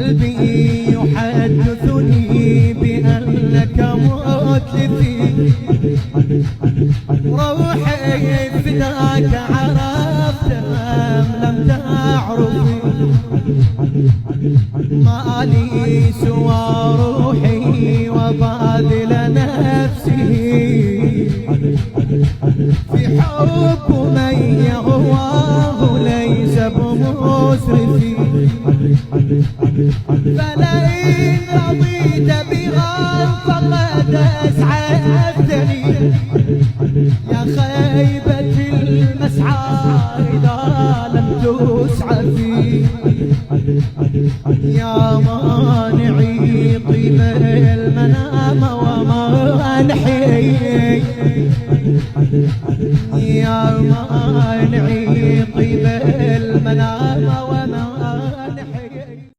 قلبي يحدثني بأنك متلفي، روحي فداك عرفت أم لم تعرفي، ما لي سوى روحي وباذل نفسي في حب من يهواه ليس بمسرفي، فلئن رضيت بها فقد أسعدتني، يا خيبة المسعى إذا لم تسعفي، يا مانعي طيب المنام ومانحي، يا مانعي طيب المنام ومانحي.